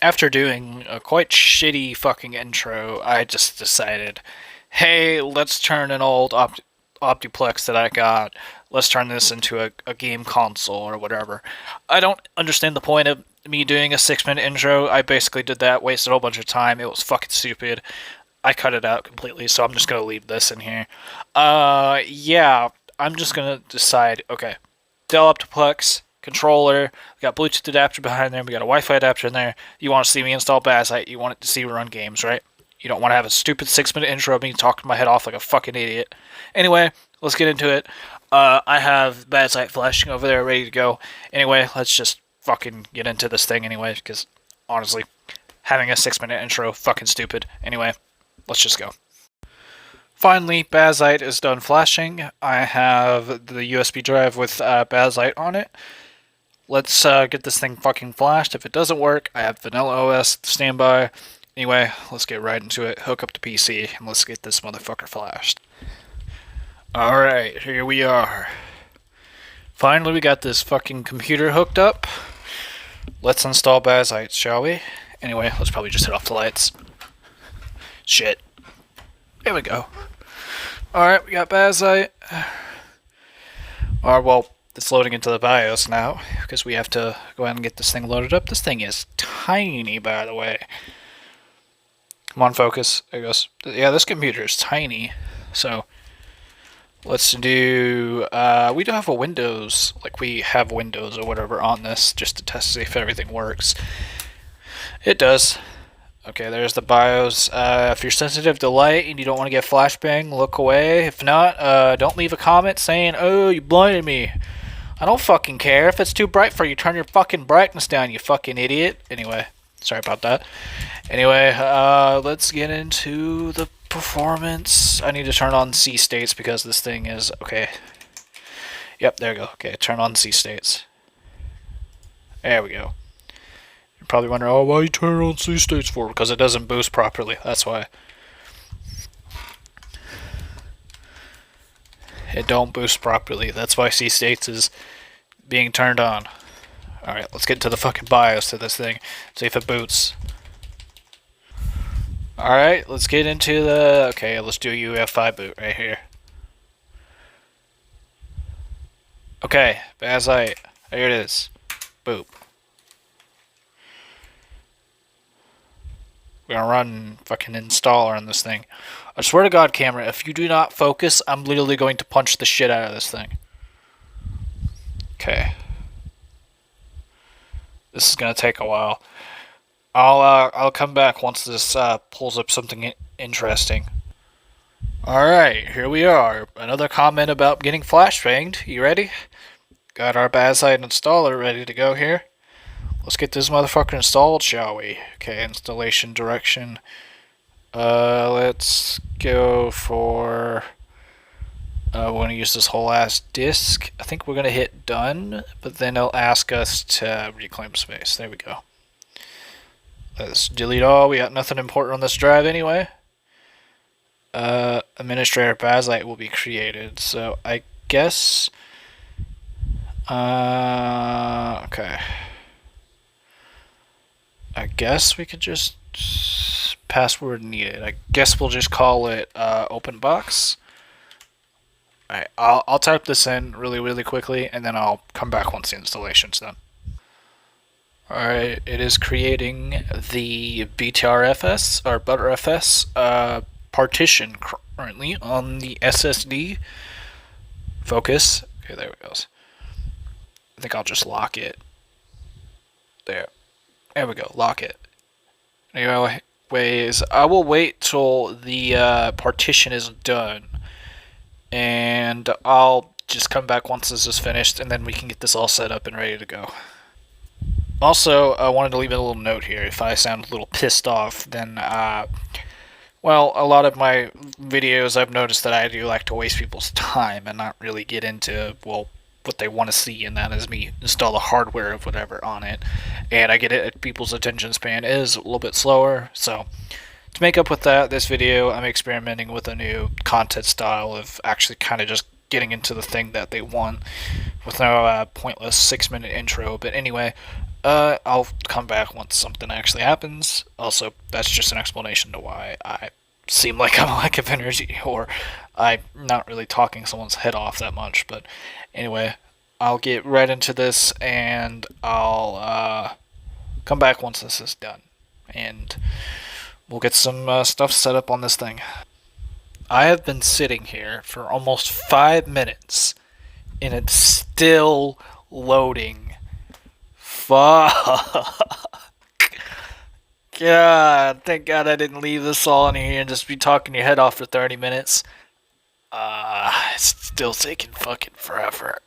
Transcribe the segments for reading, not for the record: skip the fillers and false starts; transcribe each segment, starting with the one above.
After doing a quite shitty fucking intro, I just decided, hey, let's turn an old optiplex that I got, let's turn this into a game console or whatever. I don't understand the point of me doing a 6 minute intro. I basically did that, wasted a whole bunch of time. It was fucking stupid. I cut it out completely, so I'm just gonna leave this in here. Yeah, I'm just gonna decide, okay, Dell optiplex, controller, we got Bluetooth adapter behind there, we got a Wi-Fi adapter in there. You want to see me install Bazzite, you want it to see me run games, right? You don't want to have a stupid 6 minute intro of me talking my head off like a fucking idiot. Anyway, let's get into it. I have Bazzite flashing over there ready to go. Anyway, let's just fucking get into this thing anyway, because honestly, having a 6 minute intro, fucking stupid. Anyway, let's just go. Finally, Bazzite is done flashing. I have the USB drive with Bazzite on it. Let's get this thing fucking flashed. If it doesn't work, I have Vanilla OS standby. Anyway, let's get right into it. Hook up the PC, and let's get this motherfucker flashed. Alright, here we are. Finally, we got this fucking computer hooked up. Let's install Bazzite, shall we? Anyway, let's probably just hit off the lights. Shit. There we go. Alright, we got Bazzite. Well, it's loading into the BIOS now, because we have to go ahead and get this thing loaded up. This thing is tiny, by the way. Come on, focus. There it goes. Yeah, this computer is tiny. So, let's do... we do have a Windows, like we have Windows or whatever on this, just to test to see if everything works. It does. Okay, there's the BIOS. If you're sensitive to light and you don't want to get flashbang, look away. If not, don't leave a comment saying, oh, you blinded me. I don't fucking care. If it's too bright for you, turn your fucking brightness down, you fucking idiot. Anyway, sorry about that. Anyway, let's get into the performance. I need to turn on C states because this thing is... Okay. Yep, there we go. Okay, turn on C states. There we go. You're probably wondering, oh, why you turn on C states for? Because it doesn't boost properly. That's why. It don't boost properly. That's why C states is being turned on. Alright, let's get into the fucking BIOS to this thing. See if it boots. Alright, let's get into the... Okay, let's do a UEFI boot right here. Okay, Bazzite. There it is. Boop. We're gonna run fucking installer on this thing. I swear to God, camera, if you do not focus, I'm literally going to punch the shit out of this thing. Okay. This is gonna take a while. I'll come back once this pulls up something interesting. Alright, here we are. Another comment about getting flashbanged. You ready? Got our Bazzite installer ready to go here. Let's get this motherfucker installed, shall we? Okay, installation direction. Let's go for... we're going to use this whole ass disk. I think we're going to hit done, but then it'll ask us to reclaim space. There we go. Let's delete all. We got nothing important on this drive anyway. Administrator Bazzite will be created, so I guess... okay. I guess we could just password needed. I guess we'll just call it open box. Alright, I'll type this in really quickly and then I'll come back once the installation's done. Alright, it is creating the BTRFS or ButterFS partition currently on the SSD. Focus. Okay, there it goes. I think I'll just lock it. There. There we go, lock it. Anyways, I will wait till the partition is done. And I'll just come back once this is finished, and then we can get this all set up and ready to go. Also, I wanted to leave a little note here. If I sound a little pissed off, then, well, a lot of my videos I've noticed that I do like to waste people's time and not really get into, well, what they want to see, and that is me install the hardware of whatever on it. And I get it, people's attention span is a little bit slower, so to make up with that, this video I'm experimenting with a new content style of actually kind of just getting into the thing that they want with no pointless 6 minute intro. But anyway, I'll come back once something actually happens. Also, that's just an explanation to why I seem like I'm a lack of energy, or I'm not really talking someone's head off that much. But anyway, I'll get right into this, and I'll come back once this is done, and we'll get some stuff set up on this thing. I have been sitting here for almost 5 minutes, and it's still loading. Fuck. God, thank God I didn't leave this all in here and just be talking your head off for 30 minutes. It's still taking fucking forever.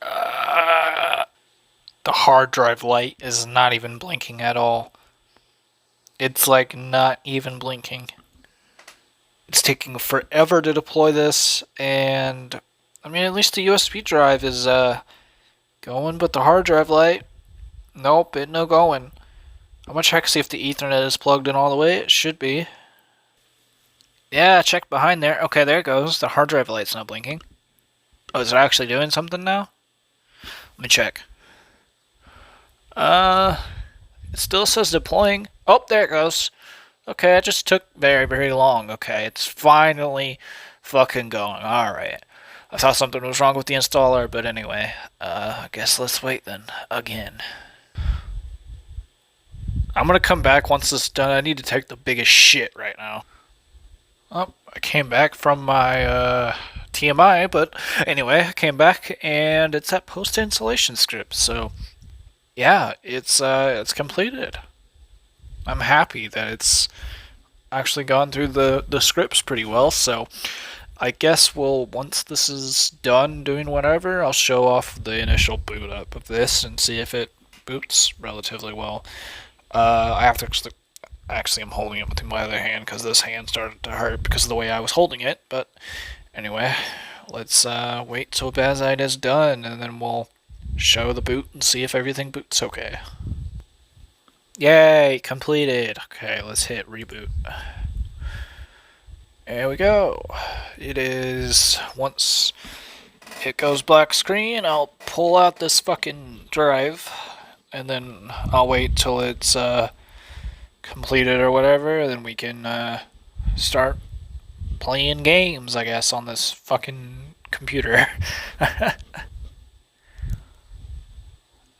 The hard drive light is not even blinking at all. It's like not even blinking. It's taking forever to deploy this, and I mean, at least the USB drive is going, but the hard drive light, nope, it no going. I'm gonna check see if the Ethernet is plugged in all the way. It should be. Yeah, check behind there. Okay, there it goes. The hard drive light's not blinking. Oh, is it actually doing something now? Let me check. It still says deploying. Oh, there it goes. Okay, it just took very, very long. Okay, it's finally fucking going. Alright. I thought something was wrong with the installer, but anyway. I guess let's wait then. Again. I'm gonna come back once this is done. I need to take the biggest shit right now. Oh, I came back from my TMI, but anyway, I came back and it's that post-installation script. So yeah, it's completed. I'm happy that it's actually gone through the scripts pretty well. So I guess once this is done doing whatever, I'll show off the initial boot up of this and see if it boots relatively well. I have to actually I'm holding it with my other hand because this hand started to hurt because of the way I was holding it. But anyway, let's wait till Bazzite is done, and then we'll show the boot and see if everything boots okay. Yay, completed. Okay, let's hit reboot. There we go. It is, once it goes black screen, I'll pull out this fucking drive, and then I'll wait till it's completed or whatever, and then we can start playing games, I guess, on this fucking computer.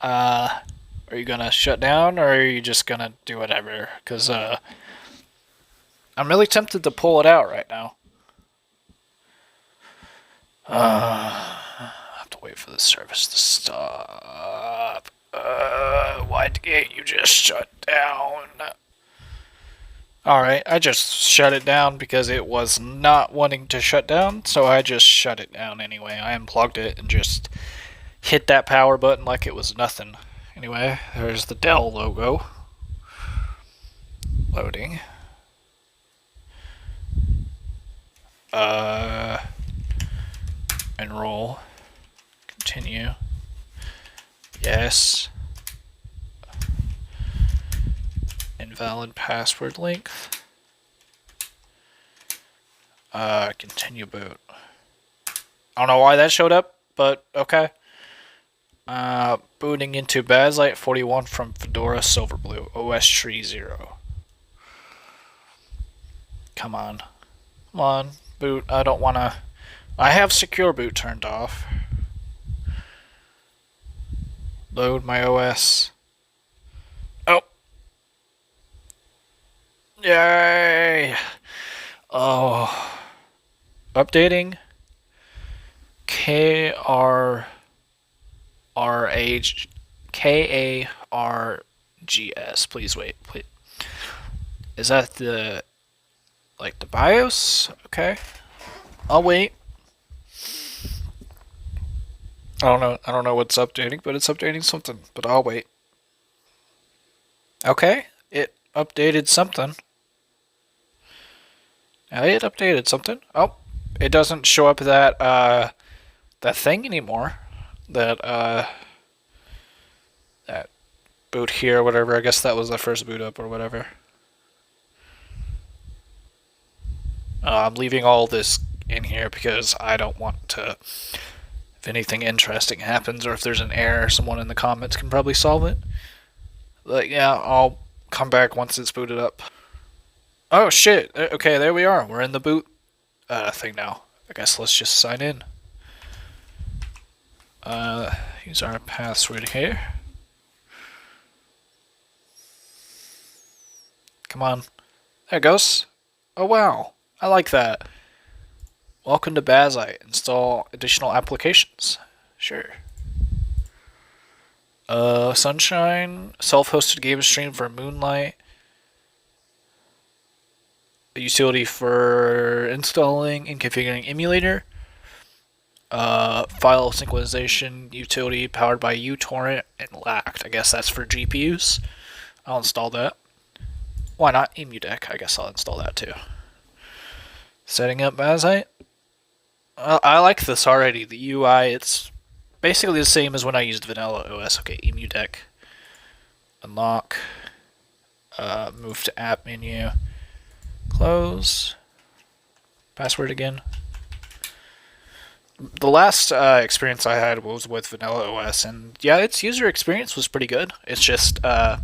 Are you gonna shut down, or are you just gonna do whatever? Because I'm really tempted to pull it out right now. I have to wait for the service to stop. Why can't you just shut down? Alright, I just shut it down because it was not wanting to shut down, so I just shut it down anyway. I unplugged it and just hit that power button like it was nothing. Anyway, there's the Dell logo. Loading. Enroll. Continue. Yes. Invalid password length. Continue boot. I don't know why that showed up, but okay. Booting into Bazzite 41 from Fedora Silverblue, OS Tree 0. Come on. Come on, boot. I don't wanna... I have secure boot turned off. Load my OS. Oh. Yay! Oh. Updating. KARGS. Please wait. Please. Is that the... like the BIOS? Okay. I'll wait. I don't know what's updating, but it's updating something. But I'll wait. Okay. It updated something. It updated something. Oh. It doesn't show up that that thing anymore. That boot here or whatever. I guess that was the first boot up or whatever. I'm leaving all this in here because I don't want to... if anything interesting happens or if there's an error, someone in the comments can probably solve it. But yeah, I'll come back once it's booted up. Oh shit! Okay, there we are. We're in the boot thing now. I guess let's just sign in. Use our password here. Come on. There it goes. Oh wow. I like that. Welcome to Bazzite. Install additional applications. Sure. Sunshine. Self-hosted game stream for Moonlight. A utility for installing and configuring emulator. File synchronization utility powered by uTorrent and LACT. I guess that's for GPUs. I'll install that. Why not EmuDeck? I guess I'll install that too. Setting up Bazzite. I like this already. The UI, it's basically the same as when I used Vanilla OS. Okay, EmuDeck. Unlock. Move to app menu. Close. Password again. The last experience I had was with Vanilla OS, and yeah, its user experience was pretty good. It's just, I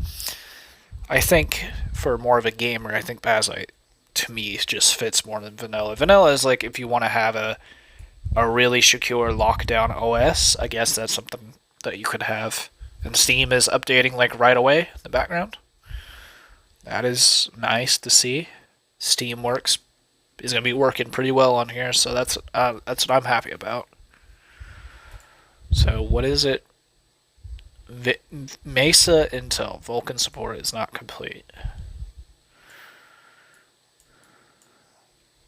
think for more of a gamer, I think Bazzite, to me, just fits more than Vanilla. Vanilla is like if you want to have a really secure lockdown OS, I guess that's something that you could have. And Steam is updating like right away in the background. That is nice to see. Steam works is going to be working pretty well on here, so that's what I'm happy about. So what is it? Mesa Intel Vulkan support is not complete.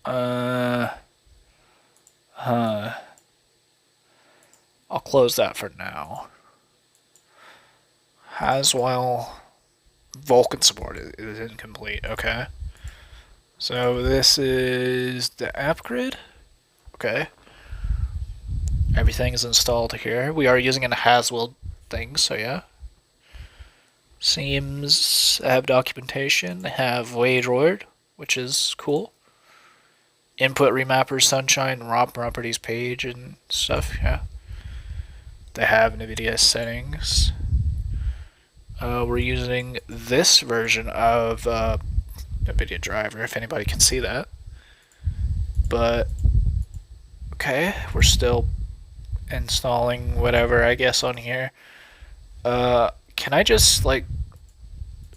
I'll close that for now. Haswell Vulkan support is incomplete. Okay. So this is the app grid. Okay. Everything is installed here. We are using a Haswell thing, so yeah. Seems have documentation. They have WageWord, which is cool. Input remapper, Sunshine, raw properties page and stuff, yeah. They have NVIDIA settings. We're using this version of NVIDIA driver, if anybody can see that. But, okay, we're still installing whatever, I guess, on here. Can I just, like,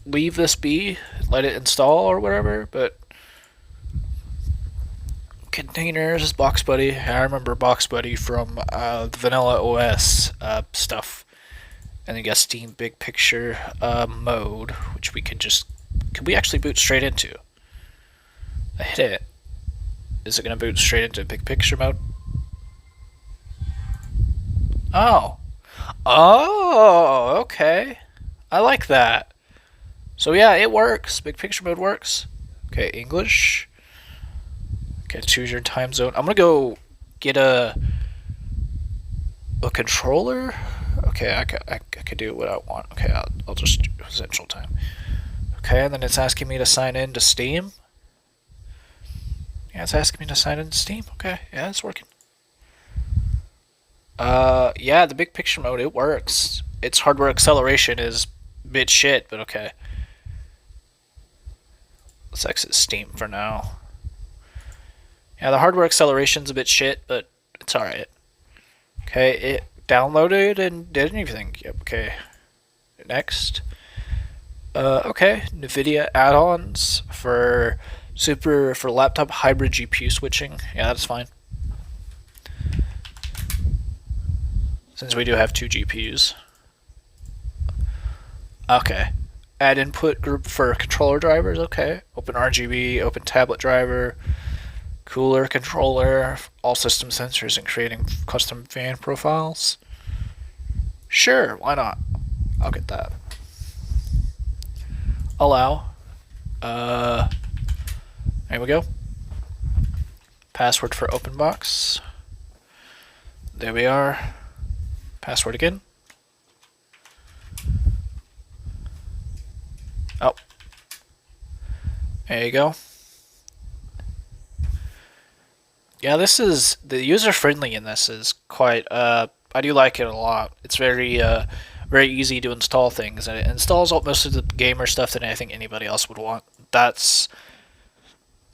leave this be, let it install or whatever? But containers, Box Buddy. I remember Box Buddy from the Vanilla OS stuff. And you got Steam Big Picture mode, which we could we actually boot straight into? I hit it. Is it going to boot straight into Big Picture mode? Oh. Oh, okay. I like that. So yeah, it works. Big Picture mode works. Okay, English. Okay, choose your time zone. I'm gonna go get a controller. Okay, I could do what I want. Okay, I'll just do Central Time. Okay, and then it's asking me to sign in to Steam. Yeah, it's asking me to sign in to Steam. Okay, yeah, it's working. Yeah, the Big Picture mode, it works. Its hardware acceleration is a bit shit, but okay. Let's exit Steam for now. Yeah, the hardware acceleration's a bit shit, but it's alright. Okay, it downloaded and did everything. Yep, okay. Next. Okay, NVIDIA add-ons for laptop hybrid GPU switching. Yeah, that's fine. Since we do have two GPUs. Okay. Add input group for controller drivers. Okay. Open RGB, open tablet driver, cooler controller, all system sensors, and creating custom fan profiles. Sure, why not? I'll get that. Allow. There we go. Password for OpenBox. There we are. Password again. Oh. There you go. Yeah, this is the user friendly in this is quite I do like it a lot. It's very very easy to install things, and it installs most of the gamer stuff that I think anybody else would want. That's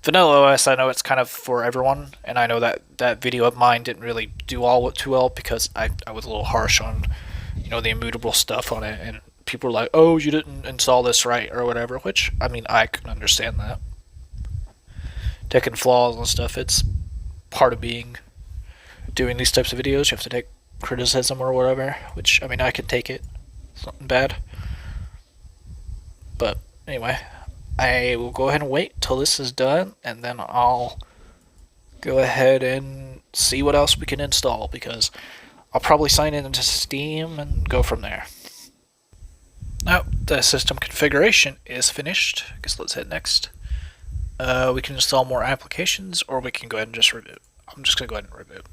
Vanilla OS. I know it's kind of for everyone, and I know that video of mine didn't really do all too well because I was a little harsh on, the immutable stuff on it, and people were like, "Oh, you didn't install this right" or whatever. Which, I mean, I can understand that. Taking flaws and stuff, it's part of doing these types of videos. You have to take criticism or whatever, which, I mean, I can take it. It's nothing bad. But anyway, I will go ahead and wait till this is done, and then I'll go ahead and see what else we can install, because I'll probably sign in into Steam and go from there. Now, the system configuration is finished. I guess let's hit next. We can install more applications, or we can go ahead and just reboot. I'm just going to go ahead and reboot.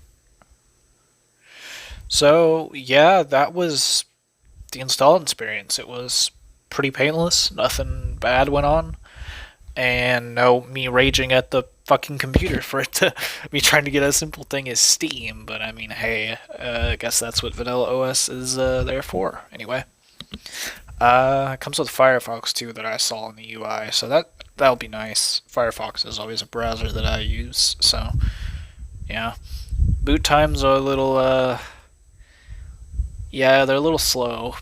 So, yeah, that was the install experience. It was pretty painless. Nothing bad went on. And no me raging at the fucking computer for it to be trying to get a simple thing as Steam. But, I mean, hey, I guess that's what Vanilla OS is there for. Anyway. It comes with Firefox, too, that I saw in the UI. So that'll be nice. Firefox is always a browser that I use. So, yeah. Boot times are a little, yeah, they're a little slow.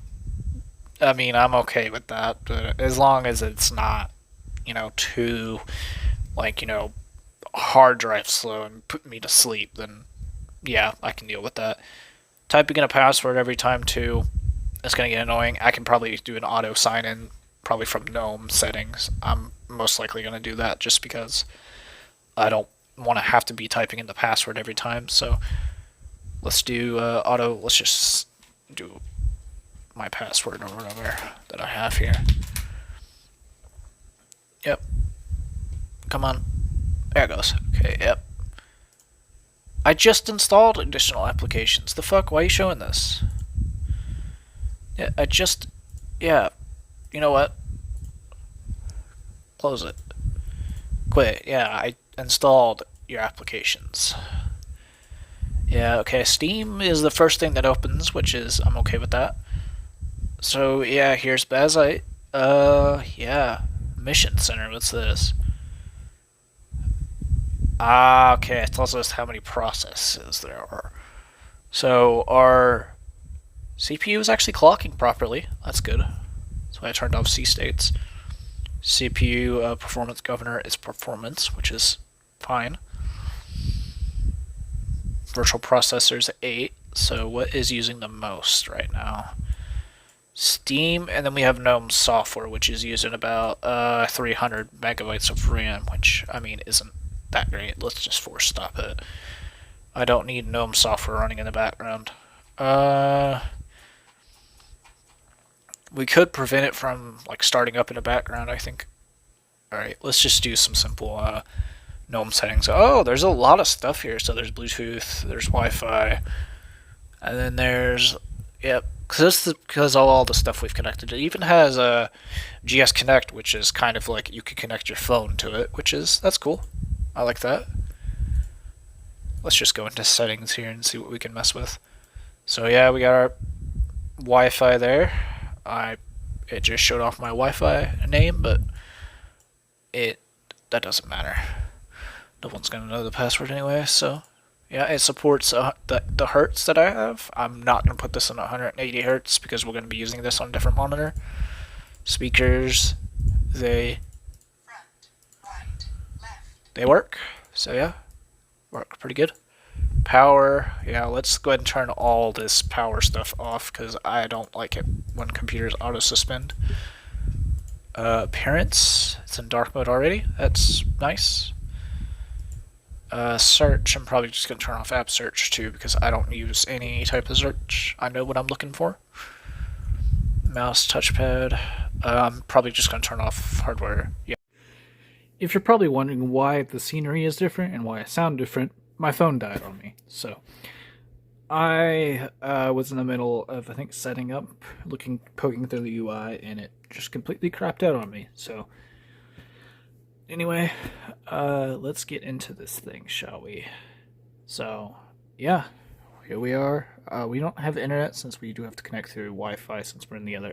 I mean, I'm okay with that, but as long as it's not, too, hard drive slow and put me to sleep, then yeah, I can deal with that. Typing in a password every time, too, is going to get annoying. I can probably do an auto sign in, probably from GNOME settings. I'm most likely going to do that just because I don't want to have to be typing in the password every time, so let's do let's just do my password or whatever that I have here. Yep. Come on. There it goes. Okay, yep. I just installed additional applications. The fuck? Why are you showing this? Yeah, yeah. You know what? Close it. Quit. Yeah, I installed your applications. Yeah, okay, Steam is the first thing that opens, which is, I'm okay with that. So, yeah, here's Bazzite. Yeah. Mission Center, what's this? Ah, okay, it tells us how many processes there are. So, our CPU is actually clocking properly. That's good. That's why I turned off C states. CPU performance governor is performance, which is fine. Virtual processors 8. So what is using the most right now? Steam, and then we have GNOME software, which is using about 300 megabytes of RAM, which, I mean, isn't that great. Let's just force stop it. I don't need GNOME software running in the background. We could prevent it from starting up in the background, I think. Alright, let's just do some simple GNOME settings. Oh, there's a lot of stuff here. So there's Bluetooth, there's Wi-Fi, and then there's, yep, because all the stuff we've connected. It even has a GS Connect, which is kind of like you could connect your phone to it, that's cool. I like that. Let's just go into settings here and see what we can mess with. So yeah, we got our Wi-Fi there. It just showed off my Wi-Fi name, but that doesn't matter. No one's gonna know the password anyway. So yeah, it supports the hertz that I have. I'm not gonna put this on 180 hertz because we're gonna be using this on a different monitor. Speakers, they work. So yeah, work pretty good. Power, yeah, let's go ahead and turn all this power stuff off because I don't like it when computers auto-suspend. Appearance, it's in dark mode already. That's nice. Search, I'm probably just going to turn off app search too because I don't use any type of search. I know what I'm looking for. Mouse, touchpad. I'm probably just going to turn off hardware. Yeah. If you're probably wondering why the scenery is different and why I sound different, my phone died on me. So I was in the middle of, I think, setting up, poking through the UI, and it just completely crapped out on me. So anyway, let's get into this thing, shall we? So yeah, here we are. We don't have internet since we do have to connect through Wi-Fi since we're in the other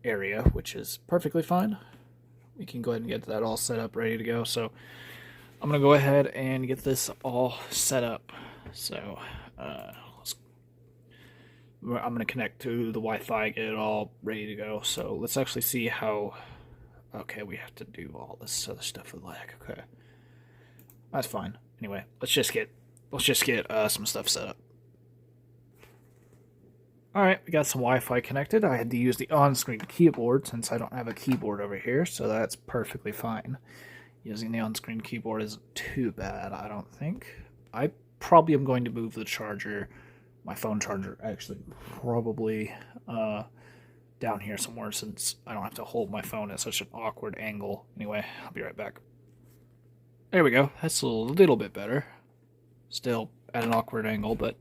area, which is perfectly fine. We can go ahead and get that all set up, ready to go. So I'm going to go ahead and get this all set up. So I'm going to connect to the Wi-Fi, get it all ready to go. So let's actually see how... Okay, we have to do all this other stuff with lag. Okay, that's fine. Anyway, let's just get some stuff set up. Alright, we got some Wi-Fi connected. I had to use the on-screen keyboard since I don't have a keyboard over here, so that's perfectly fine. Using the on-screen keyboard isn't too bad, I don't think. I probably am going to move the charger, my phone charger, actually, probably down here somewhere since I don't have to hold my phone at such an awkward angle. Anyway, I'll be right back. There we go. That's a little bit better. Still at an awkward angle, but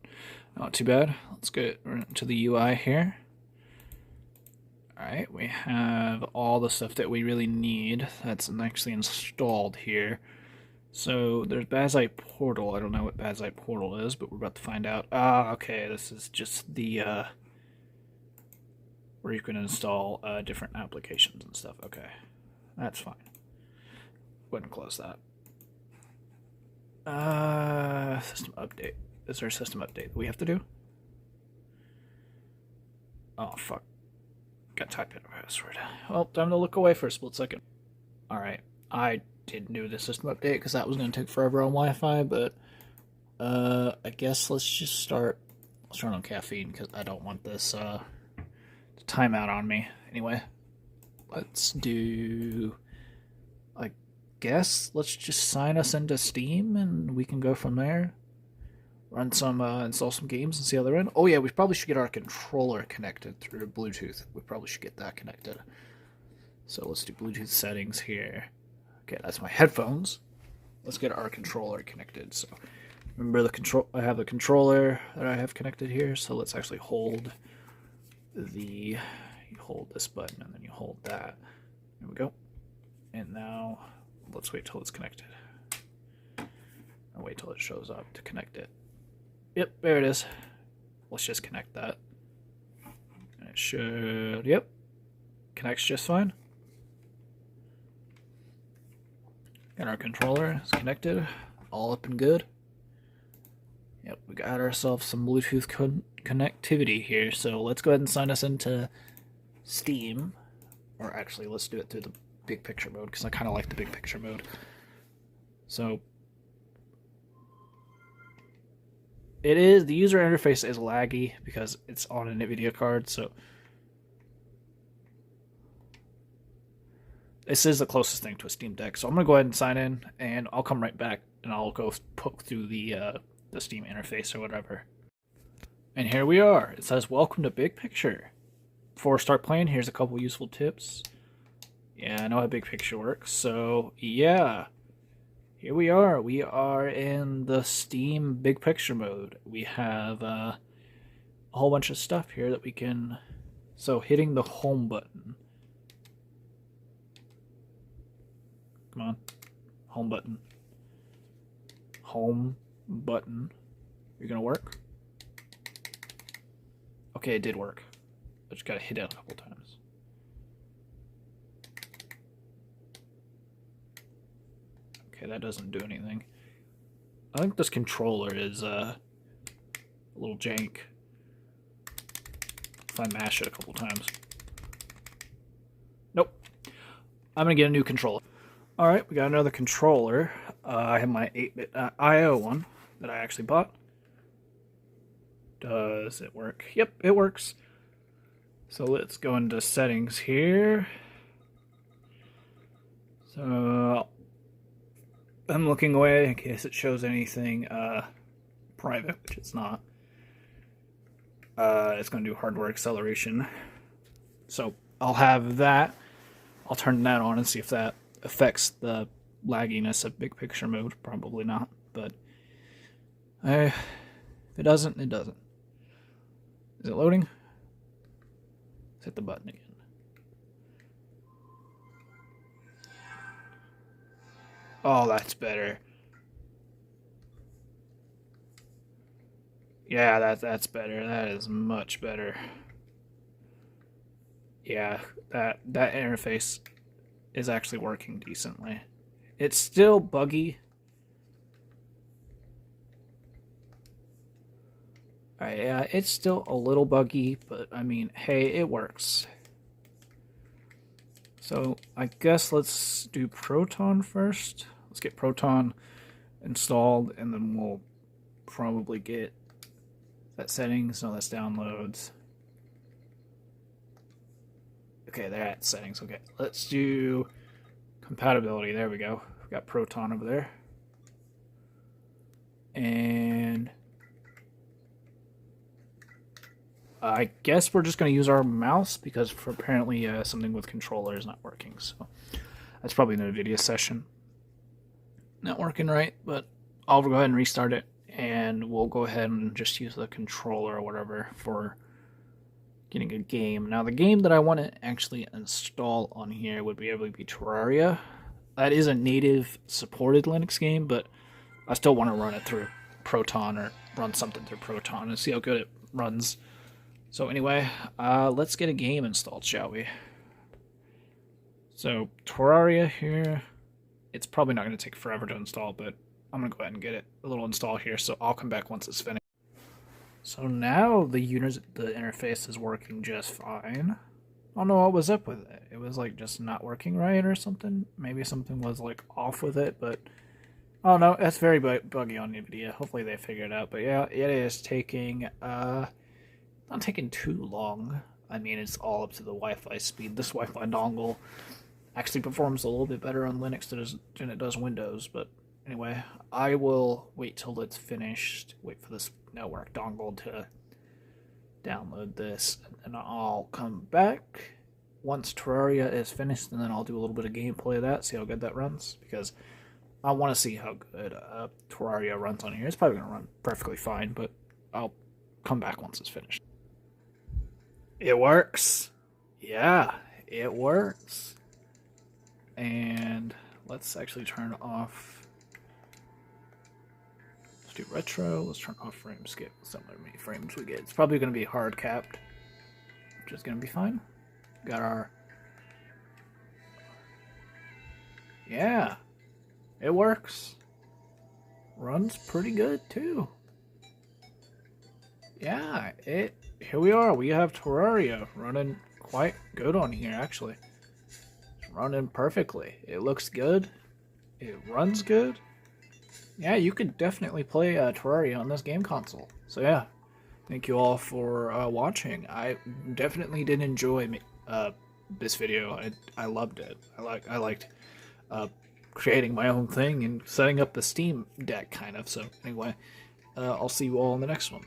not too bad. Let's get into the UI here. Alright, we have all the stuff that we really need that's actually installed here. So there's Bazzite Portal. I don't know what Bazzite Portal is, but we're about to find out. Okay, this is just the where you can install different applications and stuff. Okay, that's fine. Go ahead and close that. System update. Is there a system update that we have to do? Oh, fuck. Gotta type in a password. Well, time to look away for a split second. Alright, I didn't do the system update because that was going to take forever on Wi-Fi, but I guess let's just start. Let's turn on caffeine because I don't want this to time out on me. Anyway, let's do... I guess let's just sign us into Steam and we can go from there. Run some, install some games and see how they're in. Oh yeah, we probably should get our controller connected through Bluetooth. We probably should get that connected. So let's do Bluetooth settings here. Okay, that's my headphones. Let's get our controller connected. So remember I have the controller that I have connected here. So let's actually hold you hold this button and then you hold that. There we go. And now let's wait till it's connected. I'll wait till it shows up to connect it. Yep, there it is. Let's just connect that. And it should, yep, connects just fine. And our controller is connected, all up and good. Yep, we got ourselves some Bluetooth connectivity here, so let's go ahead and sign us into Steam. Or actually, let's do it through the big picture mode, because I kind of like the big picture mode. So, the user interface is laggy because it's on a NVIDIA card, so this is the closest thing to a Steam Deck. So I'm going to go ahead and sign in, and I'll come right back, and I'll go poke through the Steam interface or whatever. And here we are. It says, welcome to Big Picture. Before we start playing, here's a couple useful tips. Yeah, I know how Big Picture works, so yeah. Here we are. We are in the Steam Big Picture mode. We have a whole bunch of stuff here that we can... So, hitting the home button. Come on. Home button. Home button. You're gonna work? Okay, it did work. I just gotta hit it a couple times. Okay, that doesn't do anything. I think this controller is a little jank. If I mash it a couple times. Nope. I'm gonna get a new controller. Alright, we got another controller. I have my 8-bit IO one that I actually bought. Does it work? Yep, it works. So let's go into settings here. So I'm looking away in case it shows anything private, which it's not. It's going to do hardware acceleration. So I'll have that. I'll turn that on and see if that affects the lagginess of big picture mode. Probably not, but if it doesn't, it doesn't. Is it loading? Let's hit the button again. Oh, that's better. Yeah, that's better. That is much better. Yeah, that interface is actually working decently. It's still buggy. Yeah, it's still a little buggy, but I mean, hey, it works. So I guess let's do Proton first. Let's get Proton installed, and then we'll probably get that settings. No, that's downloads. Okay, they're at settings. Okay, let's do compatibility. There we go. We've got Proton over there. And I guess we're just going to use our mouse because for apparently something with controller is not working. So that's probably an NVIDIA session. Not working right, but I'll go ahead and restart it, and we'll go ahead and just use the controller or whatever for getting a game. Now, the game that I want to actually install on here would be able to be Terraria. That is a native supported Linux game, but I still want to run it through Proton or run something through Proton and see how good it runs. So anyway, let's get a game installed, shall we? So Terraria here, it's probably not going to take forever to install, but I'm going to go ahead and get it a little install here, so I'll come back once it's finished. So now the interface is working just fine. I don't know what was up with it. It was like just not working right or something. Maybe something was like off with it, but oh no, that's very buggy on NVIDIA. Hopefully they figure it out. But yeah, it is taking not taking too long. I mean, it's all up to the Wi-Fi speed. This Wi-Fi dongle actually performs a little bit better on Linux than it does Windows. But anyway, I will wait till it's finished. Wait for this network dongle to download this, and I'll come back once Terraria is finished, and then I'll do a little bit of gameplay of that, see how good that runs, because I want to see how good Terraria runs on here. It's probably going to run perfectly fine, but I'll come back once it's finished. It works. Yeah, it works. And let's actually turn off. Let's do retro. Let's turn off frame skip. Let's not how many frames we get. It's probably going to be hard capped, which is going to be fine. Got our. Yeah, it works. Runs pretty good too. Yeah, here we are. We have Terraria running quite good on here, actually. It's running perfectly. It looks good. It runs good. Yeah, you could definitely play Terraria on this game console. So yeah, thank you all for watching. I definitely did enjoy this video. I loved it. I liked creating my own thing and setting up the Steam Deck, kind of. So anyway, I'll see you all in the next one.